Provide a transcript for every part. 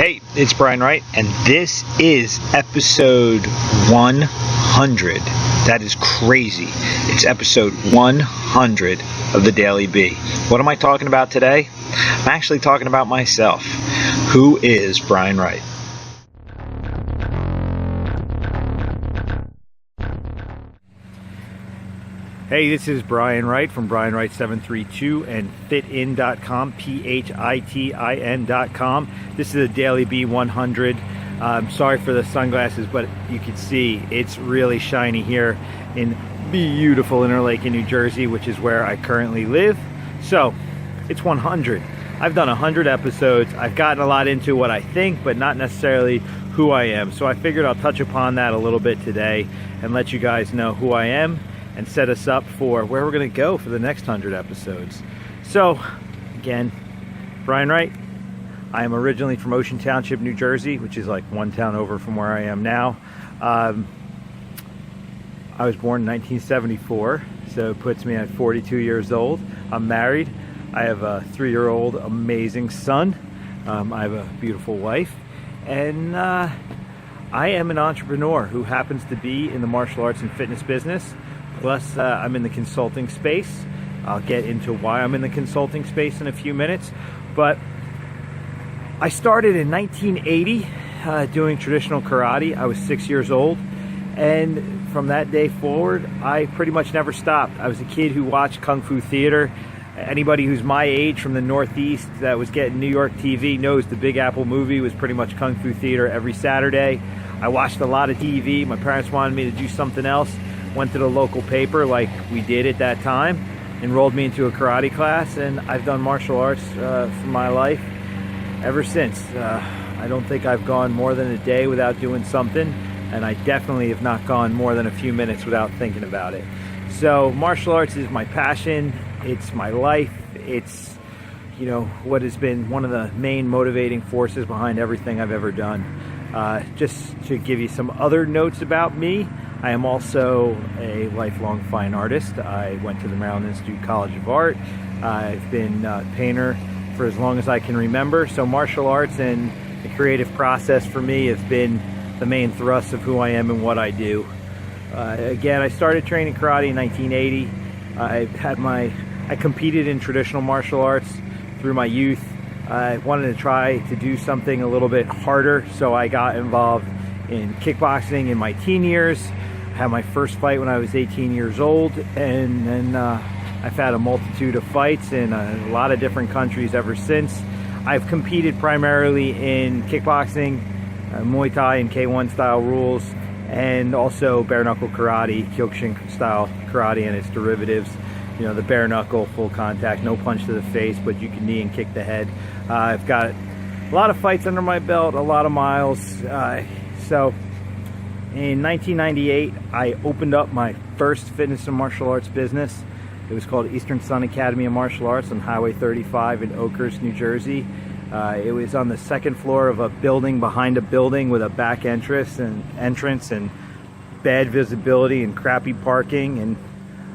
Hey, it's Brian Wright, and this is episode 100. That is crazy. It's episode 100 of the Daily Bee. What am I talking about today? I'm actually talking about myself. Who is Brian Wright? Hey, this is Brian Wright from Brian Wright 732 and fitin.com, PHITIN.com. This is a Daily Bee 100. Sorry for the sunglasses, but you can see it's really shiny here in beautiful Interlake in New Jersey, which is where I currently live. So it's 100. I've done 100 episodes. I've gotten a lot into what I think, but not necessarily who I am. So I figured I'll touch upon that a little bit today and let you guys know who I am and set us up for where we're going to go for the next 100 episodes. So, again, Brian Wright. I am originally from Ocean Township, New Jersey, which is like one town over from where I am now. I was born in 1974, so it puts me at 42 years old. I'm married. I have a 3-year-old amazing son. I have a beautiful wife. And I am an entrepreneur who happens to be in the martial arts and fitness business. Plus, I'm in the consulting space. I'll get into why I'm in the consulting space in a few minutes. But I started in 1980 doing traditional karate. I was 6 years old. And from that day forward, I pretty much never stopped. I was a kid who watched Kung Fu theater. Anybody who's my age from the Northeast that was getting New York TV knows the Big Apple movie was pretty much Kung Fu theater every Saturday. I watched a lot of TV. My parents wanted me to do something else. Went to the local paper like we did at that time, enrolled me into a karate class, and I've done martial arts for my life ever since. I don't think I've gone more than a day without doing something, and I definitely have not gone more than a few minutes without thinking about it. So martial arts is my passion, it's my life, it's what has been one of the main motivating forces behind everything I've ever done. Just to give you some other notes about me, I am also a lifelong fine artist. I went to the Maryland Institute College of Art. I've been a painter for as long as I can remember. So martial arts and the creative process for me have been the main thrust of who I am and what I do. Again, I started training karate in 1980. I competed in traditional martial arts through my youth. I wanted to try to do something a little bit harder, so I got involved in kickboxing in my teen years. I had my first fight when I was 18 years old, and then I've had a multitude of fights in a lot of different countries ever since. I've competed primarily in kickboxing, Muay Thai and K1 style rules, and also bare knuckle karate, Kyokushin style karate and its derivatives. The bare knuckle, full contact, no punch to the face, but you can knee and kick the head. I've got a lot of fights under my belt, a lot of miles. So in 1998, I opened up my first fitness and martial arts business. It was called Eastern Sun Academy of Martial Arts on Highway 35 in Oakhurst, New Jersey. It was on the second floor of a building behind a building with a back entrance and bad visibility and crappy parking, and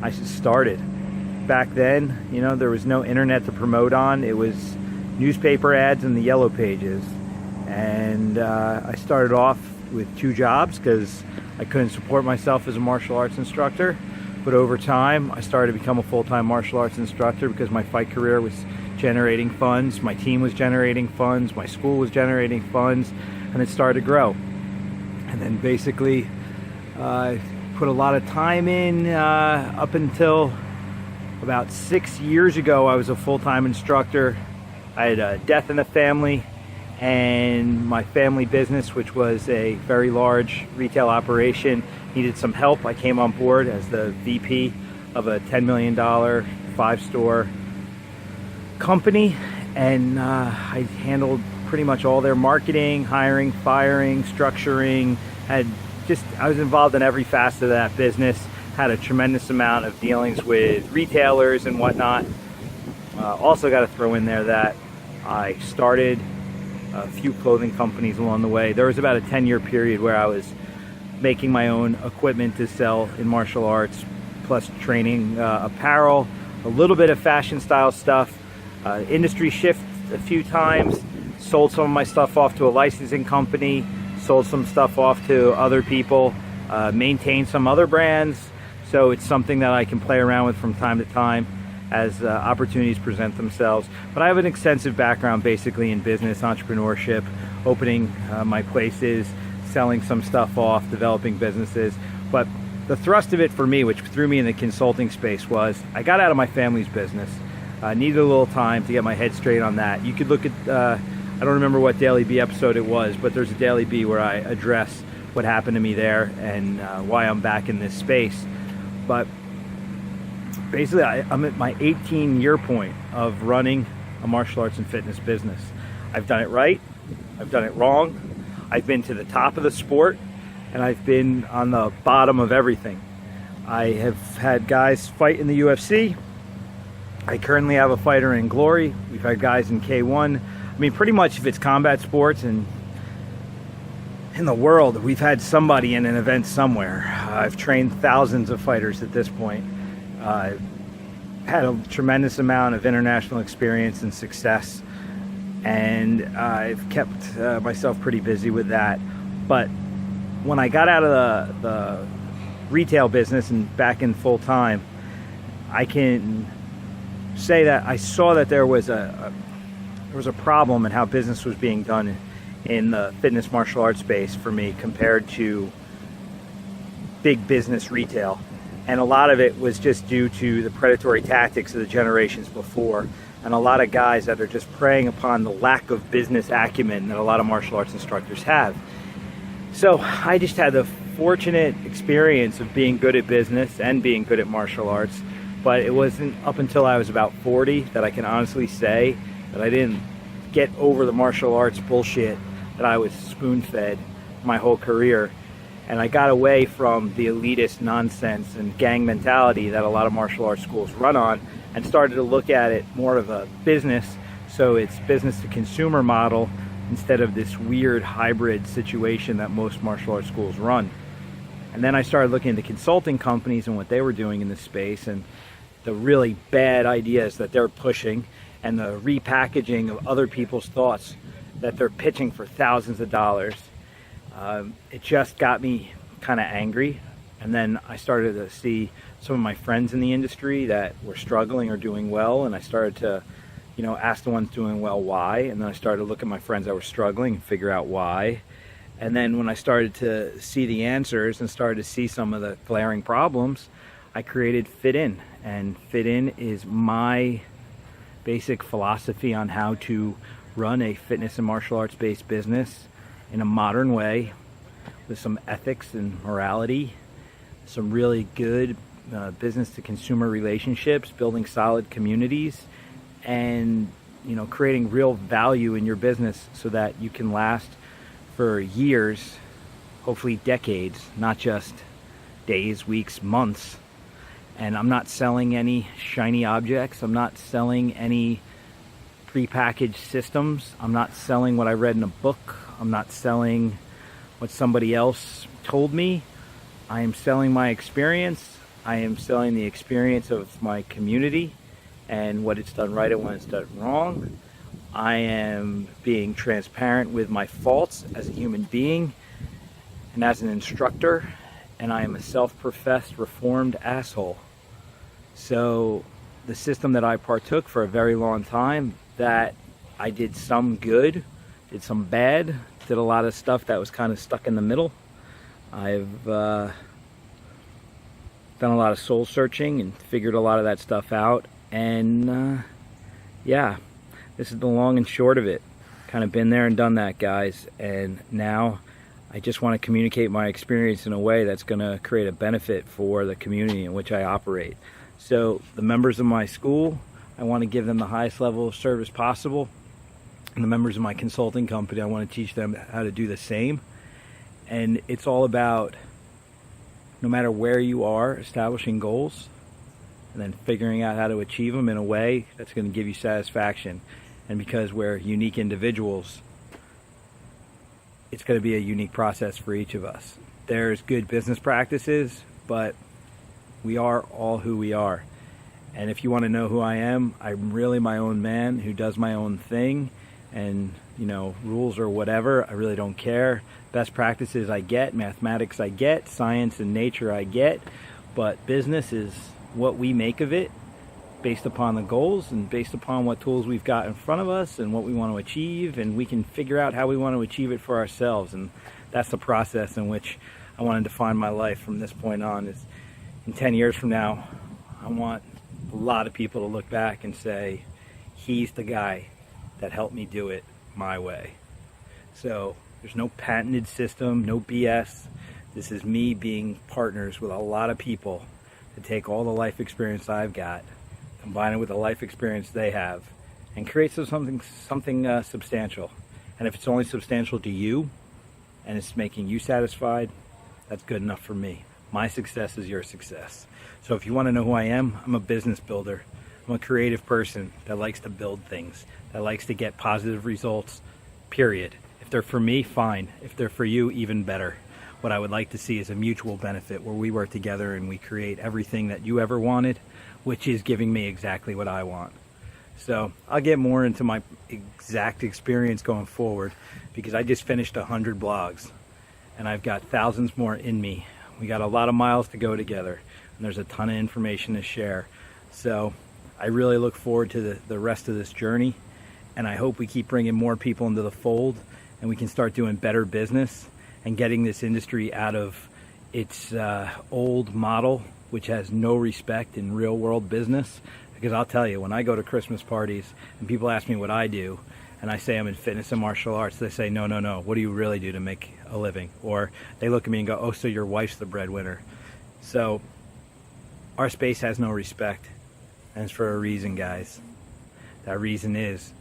I just started. Back then, there was no internet to promote on. It was newspaper ads in the yellow pages. And I started off with 2 jobs because I couldn't support myself as a martial arts instructor. But over time, I started to become a full-time martial arts instructor because my fight career was generating funds, my team was generating funds, my school was generating funds, and it started to grow. And then basically, put a lot of time in up until about 6 years ago. I was a full-time instructor. I had a death in the family, and my family business, which was a very large retail operation, needed some help. I came on board as the VP of a $10 million 5-store company, and I handled pretty much all their marketing, hiring, firing, structuring. I was involved in every facet of that business. Had a tremendous amount of dealings with retailers and whatnot. Also got to throw in there that I started a few clothing companies along the way. There was about a 10-year period where I was making my own equipment to sell in martial arts, plus training apparel, a little bit of fashion style stuff. Industry shift a few times, sold some of my stuff off to a licensing company, sold some stuff off to other people, maintained some other brands. So it's something that I can play around with from time to time as opportunities present themselves. But I have an extensive background basically in business, entrepreneurship, opening my places, selling some stuff off, developing businesses. But the thrust of it for me, which threw me in the consulting space, was I got out of my family's business. I needed a little time to get my head straight on that. You could look at, I don't remember what Daily B episode it was, but there's a Daily B where I address what happened to me there and why I'm back in this space. But basically, I'm at my 18-year point of running a martial arts and fitness business. I've done it right, I've done it wrong, I've been to the top of the sport, and I've been on the bottom of everything. I have had guys fight in the UFC. I currently have a fighter in Glory. We've had guys in K1. I mean, pretty much if it's combat sports and in the world, we've had somebody in an event somewhere. I've trained thousands of fighters at this point. I've had a tremendous amount of international experience and success, and I've kept myself pretty busy with that. But when I got out of the retail business and back in full time, I can say that I saw that there was a problem in how business was being done in the fitness martial arts space for me compared to big business retail. And a lot of it was just due to the predatory tactics of the generations before, and a lot of guys that are just preying upon the lack of business acumen that a lot of martial arts instructors have. So I just had the fortunate experience of being good at business and being good at martial arts, but it wasn't up until I was about 40 that I can honestly say that I didn't get over the martial arts bullshit that I was spoon-fed my whole career. And I got away from the elitist nonsense and gang mentality that a lot of martial arts schools run on and started to look at it more of a business. So it's business to consumer model instead of this weird hybrid situation that most martial arts schools run. And then I started looking into consulting companies and what they were doing in this space and the really bad ideas that they're pushing and the repackaging of other people's thoughts that they're pitching for thousands of dollars. It just got me kind of angry. And then I started to see some of my friends in the industry that were struggling or doing well, and I started to, ask the ones doing well why. And then I started to look at my friends that were struggling and figure out why. And then when I started to see the answers and started to see some of the glaring problems, I created Fit In. And Fit In is my basic philosophy on how to run a fitness and martial arts based business in a modern way with some ethics and morality, some really good business to consumer relationships, building solid communities, and creating real value in your business so that you can last for years, hopefully decades, not just days, weeks, months. And I'm not selling any shiny objects. I'm not selling any prepackaged systems. I'm not selling what I read in a book. I'm not selling what somebody else told me. I am selling my experience. I am selling the experience of my community and what it's done right and what it's done wrong. I am being transparent with my faults as a human being and as an instructor, and I am a self-professed reformed asshole. So the system that I partook for a very long time, that I did some good, did some bad, did a lot of stuff that was kind of stuck in the middle. I've done a lot of soul searching and figured a lot of that stuff out. And yeah, this is the long and short of it. Kind of been there and done that, guys. And now I just want to communicate my experience in a way that's going to create a benefit for the community in which I operate. So the members of my school, I want to give them the highest level of service possible. And the members of my consulting company, I want to teach them how to do the same. And it's all about, no matter where you are, establishing goals and then figuring out how to achieve them in a way that's going to give you satisfaction. And because we're unique individuals, it's going to be a unique process for each of us. There's good business practices, but we are all who we are. And if you want to know who I am, I'm really my own man who does my own thing. and rules or whatever. I really don't care. Best practices I get, mathematics I get, science and nature I get, but business is what we make of it based upon the goals and based upon what tools we've got in front of us and what we want to achieve, and we can figure out how we want to achieve it for ourselves. And that's the process in which I want to define my life from this point on. Is in 10 years from now, I want a lot of people to look back and say, he's the guy that helped me do it my way. So there's no patented system, no BS. This is me being partners with a lot of people to take all the life experience I've got, combine it with the life experience they have, and create something substantial. And if it's only substantial to you and it's making you satisfied, that's good enough for me. My success is your success. So if you want to know who I am, I'm a business builder. I'm a creative person that likes to build things, that likes to get positive results, period. If they're for me, fine. If they're for you, even better. What I would like to see is a mutual benefit where we work together and we create everything that you ever wanted, which is giving me exactly what I want. So I'll get more into my exact experience going forward, because I just finished 100 blogs and I've got thousands more in me. We got a lot of miles to go together, and there's a ton of information to share. So I really look forward to the rest of this journey, and I hope we keep bringing more people into the fold and we can start doing better business and getting this industry out of its old model, which has no respect in real world business. Because I'll tell you, when I go to Christmas parties and people ask me what I do, and I say I'm in fitness and martial arts, they say, no, what do you really do to make a living? Or they look at me and go, oh, so your wife's the breadwinner. So our space has no respect, and it's for a reason, guys. That reason is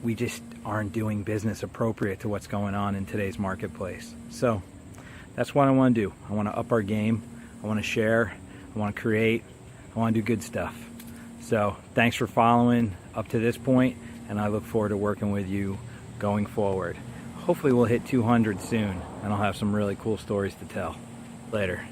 we just aren't doing business appropriate to what's going on in today's marketplace. So that's what I want to do. I want to up our game. I want to share. I want to create. I want to do good stuff. So thanks for following up to this point, and I look forward to working with you going forward. Hopefully we'll hit 200 soon, and I'll have some really cool stories to tell. Later.